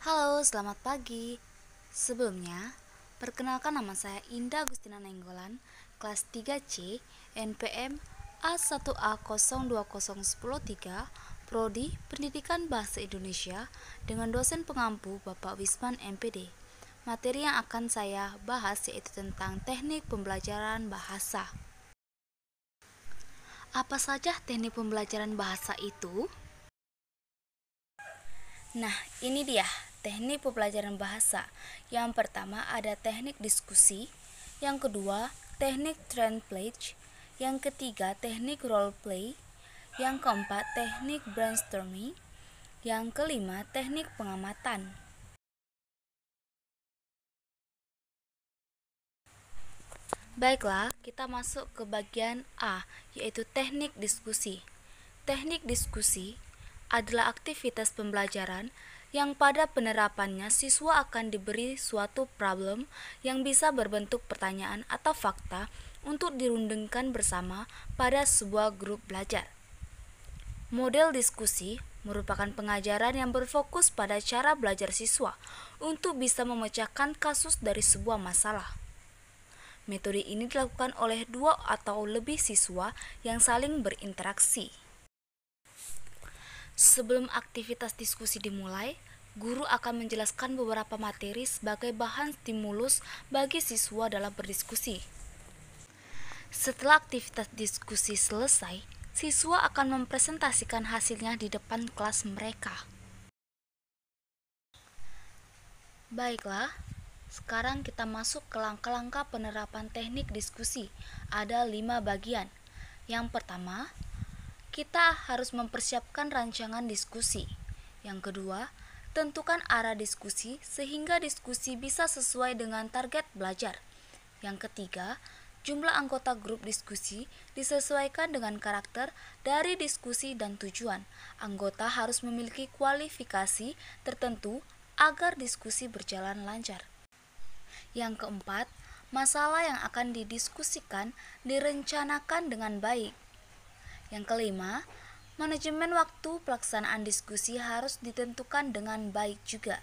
Halo, selamat pagi. Sebelumnya, perkenalkan nama saya Indah Agustina Nainggolan, kelas 3C, NPM A1A020103, Prodi Pendidikan Bahasa Indonesia dengan dosen pengampu Bapak Wisman MPD. Materi yang akan saya bahas yaitu tentang teknik pembelajaran bahasa. Apa saja teknik pembelajaran bahasa itu? Nah, ini dia teknik pembelajaran bahasa. Yang pertama ada teknik diskusi, yang kedua teknik template, yang ketiga teknik role play, yang keempat teknik brainstorming, yang kelima teknik pengamatan. Baiklah, kita masuk ke bagian A, yaitu teknik diskusi. Teknik diskusi adalah aktivitas pembelajaran yang pada penerapannya siswa akan diberi suatu problem yang bisa berbentuk pertanyaan atau fakta untuk dirundingkan bersama pada sebuah grup belajar. Model diskusi merupakan pengajaran yang berfokus pada cara belajar siswa untuk bisa memecahkan kasus dari sebuah masalah. Metode ini dilakukan oleh dua atau lebih siswa yang saling berinteraksi. Sebelum aktivitas diskusi dimulai, guru akan menjelaskan beberapa materi sebagai bahan stimulus bagi siswa dalam berdiskusi. Setelah aktivitas diskusi selesai, siswa akan mempresentasikan hasilnya di depan kelas mereka. Baiklah, sekarang kita masuk ke langkah-langkah penerapan teknik diskusi. Ada 5 bagian. Yang pertama, kita harus mempersiapkan rancangan diskusi. Yang kedua, tentukan arah diskusi sehingga diskusi bisa sesuai dengan target belajar. Yang ketiga, jumlah anggota grup diskusi disesuaikan dengan karakter dari diskusi dan tujuan. Anggota harus memiliki kualifikasi tertentu agar diskusi berjalan lancar. Yang keempat, masalah yang akan didiskusikan direncanakan dengan baik. Yang kelima, manajemen waktu pelaksanaan diskusi harus ditentukan dengan baik juga.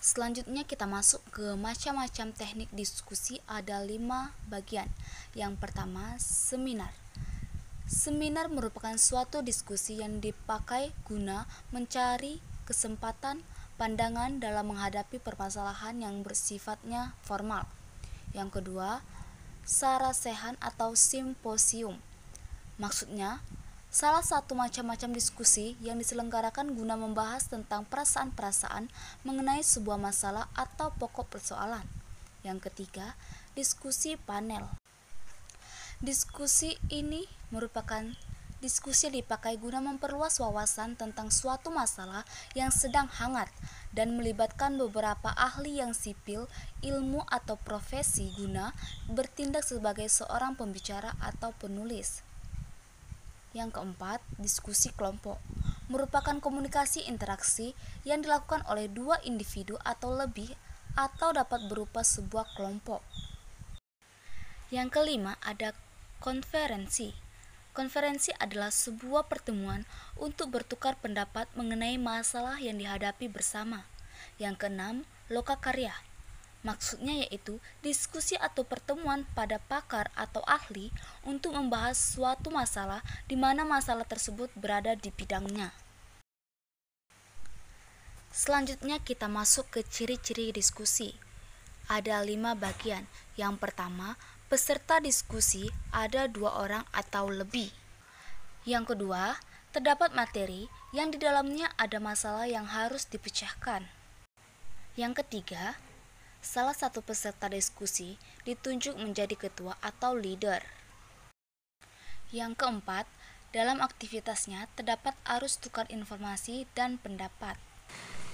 Selanjutnya kita masuk ke macam-macam teknik diskusi, ada 5 bagian. Yang pertama, seminar. Seminar merupakan suatu diskusi yang dipakai guna mencari kesempatan pandangan dalam menghadapi permasalahan yang bersifatnya formal. Yang kedua, sarasehan atau simposium. Maksudnya, salah satu macam-macam diskusi yang diselenggarakan guna membahas tentang perasaan-perasaan mengenai sebuah masalah atau pokok persoalan. Yang ketiga, diskusi panel. Diskusi ini merupakan diskusi yang dipakai guna memperluas wawasan tentang suatu masalah yang sedang hangat dan melibatkan beberapa ahli yang sipil, ilmu atau profesi guna bertindak sebagai seorang pembicara atau penulis. Yang keempat, diskusi kelompok merupakan komunikasi interaksi yang dilakukan oleh dua individu atau lebih atau dapat berupa sebuah kelompok. Yang kelima, ada konferensi. Konferensi adalah sebuah pertemuan untuk bertukar pendapat mengenai masalah yang dihadapi bersama. Yang keenam, lokakarya. Maksudnya yaitu diskusi atau pertemuan pada pakar atau ahli untuk membahas suatu masalah di mana masalah tersebut berada di bidangnya. Selanjutnya kita masuk ke ciri-ciri diskusi. Ada 5 bagian. Yang pertama, peserta diskusi ada 2 orang atau lebih. Yang kedua, terdapat materi yang di dalamnya ada masalah yang harus dipecahkan. Yang ketiga, salah satu peserta diskusi ditunjuk menjadi ketua atau leader. Yang keempat, dalam aktivitasnya terdapat arus tukar informasi dan pendapat.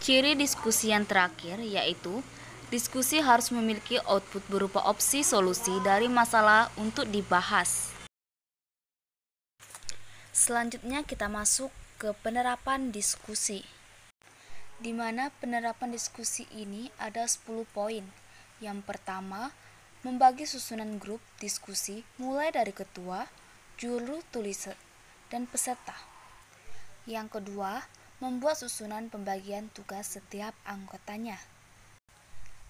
Ciri diskusi yang terakhir yaitu diskusi harus memiliki output berupa opsi solusi dari masalah untuk dibahas. Selanjutnya kita masuk ke penerapan diskusi, di mana penerapan diskusi ini ada 10 poin. Yang pertama, membagi susunan grup diskusi mulai dari ketua, juru tulis, dan peserta. Yang kedua, membuat susunan pembagian tugas setiap anggotanya.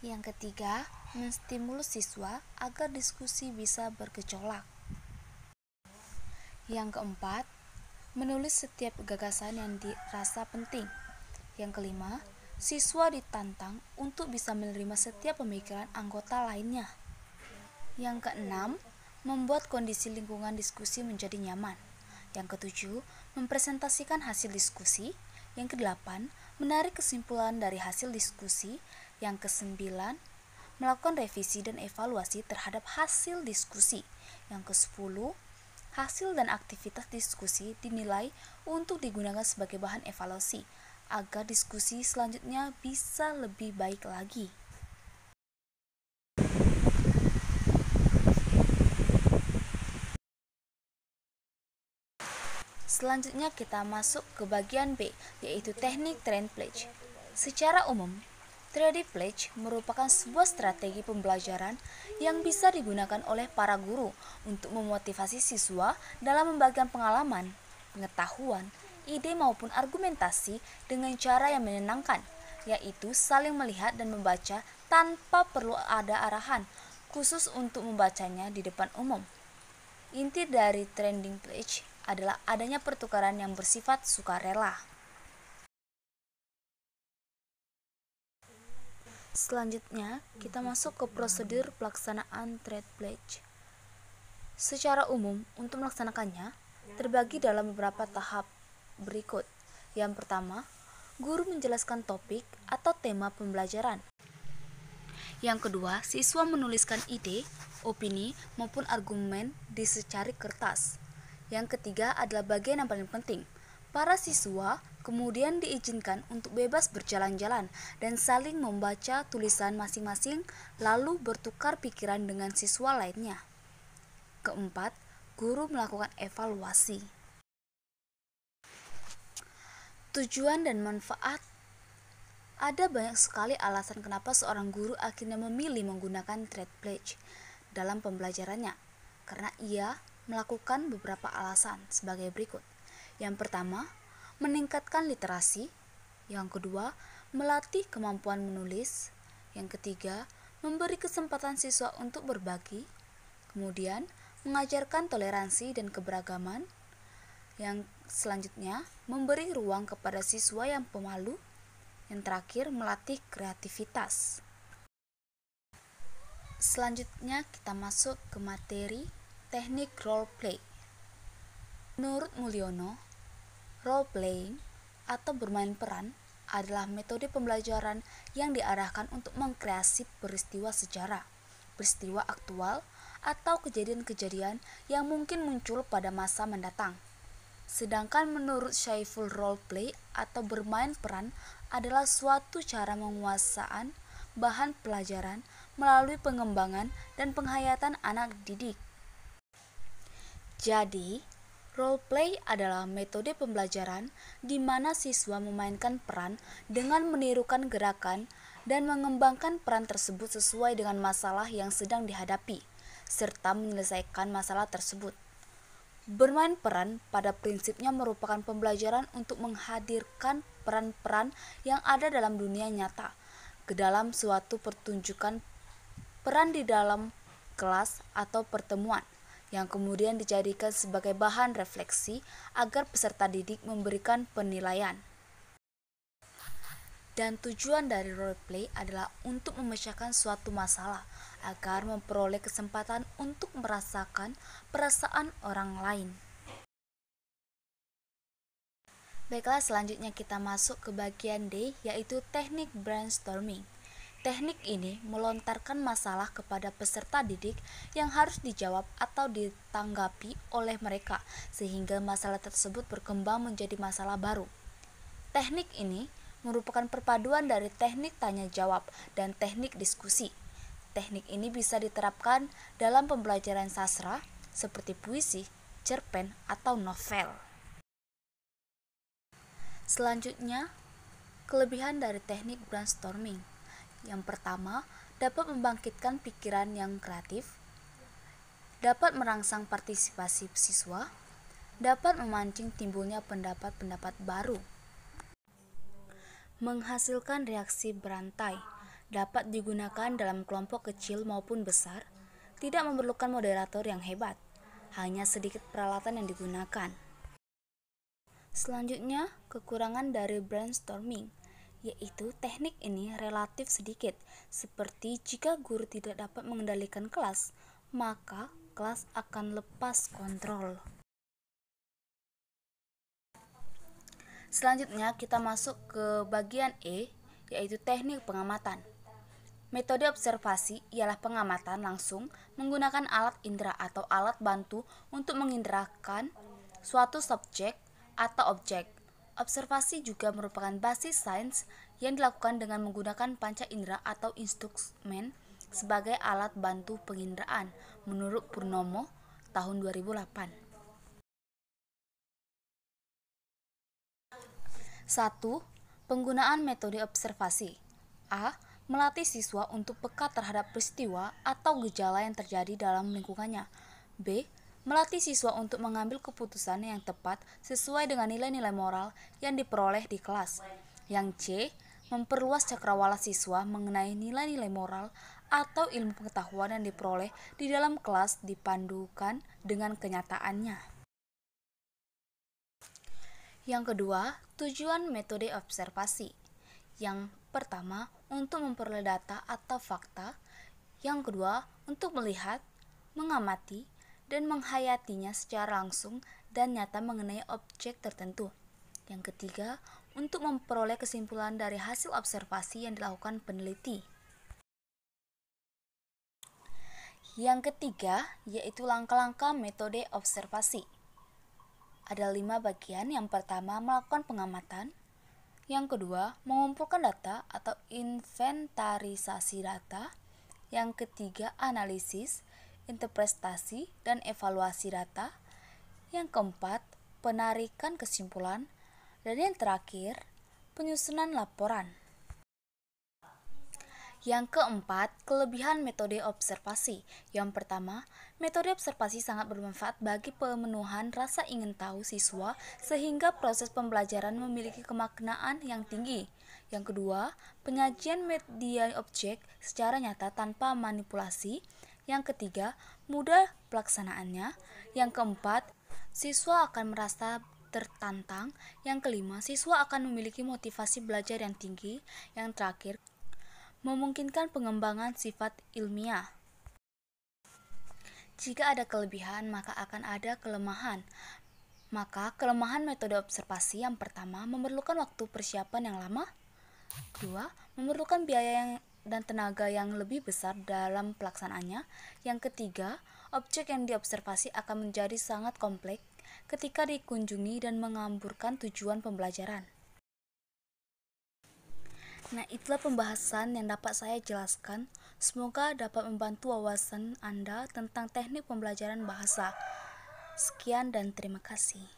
Yang ketiga, menstimulus siswa agar diskusi bisa bergejolak. Yang keempat, menulis setiap gagasan yang dirasa penting. Yang kelima, siswa ditantang untuk bisa menerima setiap pemikiran anggota lainnya. Yang keenam, membuat kondisi lingkungan diskusi menjadi nyaman. Yang ketujuh, mempresentasikan hasil diskusi. Yang kedelapan, menarik kesimpulan dari hasil diskusi. Yang kesembilan, melakukan revisi dan evaluasi terhadap hasil diskusi. Yang kesepuluh, hasil dan aktivitas diskusi dinilai untuk digunakan sebagai bahan evaluasi agar diskusi selanjutnya bisa lebih baik lagi. Selanjutnya kita masuk ke bagian B, yaitu teknik trend pledge. Secara umum, trend pledge merupakan sebuah strategi pembelajaran yang bisa digunakan oleh para guru untuk memotivasi siswa dalam membagikan pengalaman, pengetahuan, ide maupun argumentasi dengan cara yang menyenangkan, yaitu saling melihat dan membaca tanpa perlu ada arahan khusus untuk membacanya di depan umum. Inti dari trending pledge adalah adanya pertukaran yang bersifat sukarela. Selanjutnya, kita masuk ke prosedur pelaksanaan trend pledge. Secara umum, untuk melaksanakannya, terbagi dalam beberapa tahap berikut. Yang pertama, guru menjelaskan topik atau tema pembelajaran. Yang kedua, siswa menuliskan ide, opini, maupun argumen di secari kertas. Yang ketiga adalah bagian yang paling penting. Para siswa kemudian diizinkan untuk bebas berjalan-jalan dan saling membaca tulisan masing-masing lalu bertukar pikiran dengan siswa lainnya. Keempat, guru melakukan evaluasi. Tujuan dan manfaat. Ada banyak sekali alasan kenapa seorang guru akhirnya memilih menggunakan trend pledge dalam pembelajarannya, karena ia melakukan beberapa alasan sebagai berikut. Yang pertama, meningkatkan literasi. Yang kedua, melatih kemampuan menulis. Yang ketiga, memberi kesempatan siswa untuk berbagi. Kemudian, mengajarkan toleransi dan keberagaman. Yang selanjutnya, memberi ruang kepada siswa yang pemalu. Yang terakhir, melatih kreativitas. Selanjutnya, kita masuk ke materi teknik role play. Menurut Mulyono, role playing atau bermain peran adalah metode pembelajaran yang diarahkan untuk mengkreasi peristiwa sejarah, peristiwa aktual, atau kejadian-kejadian yang mungkin muncul pada masa mendatang. Sedangkan menurut Syaiful, role play atau bermain peran adalah suatu cara penguasaan bahan pelajaran melalui pengembangan dan penghayatan anak didik. Jadi, role play adalah metode pembelajaran di mana siswa memainkan peran dengan menirukan gerakan dan mengembangkan peran tersebut sesuai dengan masalah yang sedang dihadapi, serta menyelesaikan masalah tersebut. Bermain peran pada prinsipnya merupakan pembelajaran untuk menghadirkan peran-peran yang ada dalam dunia nyata ke dalam suatu pertunjukan peran di dalam kelas atau pertemuan, yang kemudian dijadikan sebagai bahan refleksi agar peserta didik memberikan penilaian. Dan tujuan dari role play adalah untuk memecahkan suatu masalah agar memperoleh kesempatan untuk merasakan perasaan orang lain. Baiklah, selanjutnya kita masuk ke bagian D, yaitu teknik brainstorming. Teknik ini melontarkan masalah kepada peserta didik yang harus dijawab atau ditanggapi oleh mereka, sehingga masalah tersebut berkembang menjadi masalah baru. Teknik ini merupakan perpaduan dari teknik tanya jawab dan teknik diskusi. Teknik ini bisa diterapkan dalam pembelajaran sastra seperti puisi, cerpen, atau novel. Selanjutnya, kelebihan dari teknik brainstorming. Yang pertama, dapat membangkitkan pikiran yang kreatif, dapat merangsang partisipasi siswa, dapat memancing timbulnya pendapat-pendapat baru. Menghasilkan reaksi berantai, dapat digunakan dalam kelompok kecil maupun besar, tidak memerlukan moderator yang hebat, hanya sedikit peralatan yang digunakan. Selanjutnya, kekurangan dari brainstorming, yaitu teknik ini relatif sedikit, seperti jika guru tidak dapat mengendalikan kelas, maka kelas akan lepas kontrol. Selanjutnya kita masuk ke bagian E, yaitu teknik pengamatan. Metode observasi ialah pengamatan langsung menggunakan alat indera atau alat bantu untuk menginderakan suatu subjek atau objek. Observasi juga merupakan basis sains yang dilakukan dengan menggunakan panca indera atau instrumen sebagai alat bantu penginderaan menurut Purnomo tahun 2008. 1. Penggunaan metode observasi. A. Melatih siswa untuk peka terhadap peristiwa atau gejala yang terjadi dalam lingkungannya. B. Melatih siswa untuk mengambil keputusan yang tepat sesuai dengan nilai-nilai moral yang diperoleh di kelas. Yang C. Memperluas cakrawala siswa mengenai nilai-nilai moral atau ilmu pengetahuan yang diperoleh di dalam kelas dipandukan dengan kenyataannya. Yang kedua, tujuan metode observasi. Yang pertama, untuk memperoleh data atau fakta. Yang kedua, untuk melihat, mengamati, dan menghayatinya secara langsung dan nyata mengenai objek tertentu. Yang ketiga, untuk memperoleh kesimpulan dari hasil observasi yang dilakukan peneliti. Yang ketiga, yaitu langkah-langkah metode observasi. Ada 5 bagian. Yang pertama, melakukan pengamatan. Yang kedua, mengumpulkan data atau inventarisasi data. Yang ketiga, analisis, interpretasi, dan evaluasi data. Yang keempat, penarikan kesimpulan. Dan yang terakhir, penyusunan laporan. Yang keempat, kelebihan metode observasi. Yang pertama, metode observasi sangat bermanfaat bagi pemenuhan rasa ingin tahu siswa sehingga proses pembelajaran memiliki kemaknaan yang tinggi. Yang kedua, penyajian media objek secara nyata tanpa manipulasi. Yang ketiga, mudah pelaksanaannya. Yang keempat, siswa akan merasa tertantang. Yang kelima, siswa akan memiliki motivasi belajar yang tinggi. Yang terakhir, memungkinkan pengembangan sifat ilmiah. Jika ada kelebihan, maka akan ada kelemahan. Maka kelemahan metode observasi yang pertama, memerlukan waktu persiapan yang lama. Kedua, memerlukan biaya dan tenaga yang lebih besar dalam pelaksanaannya. Yang ketiga, objek yang diobservasi akan menjadi sangat kompleks ketika dikunjungi dan mengamburkan tujuan pembelajaran. Nah, itulah pembahasan yang dapat saya jelaskan. Semoga dapat membantu wawasan Anda tentang teknik pembelajaran bahasa. Sekian dan terima kasih.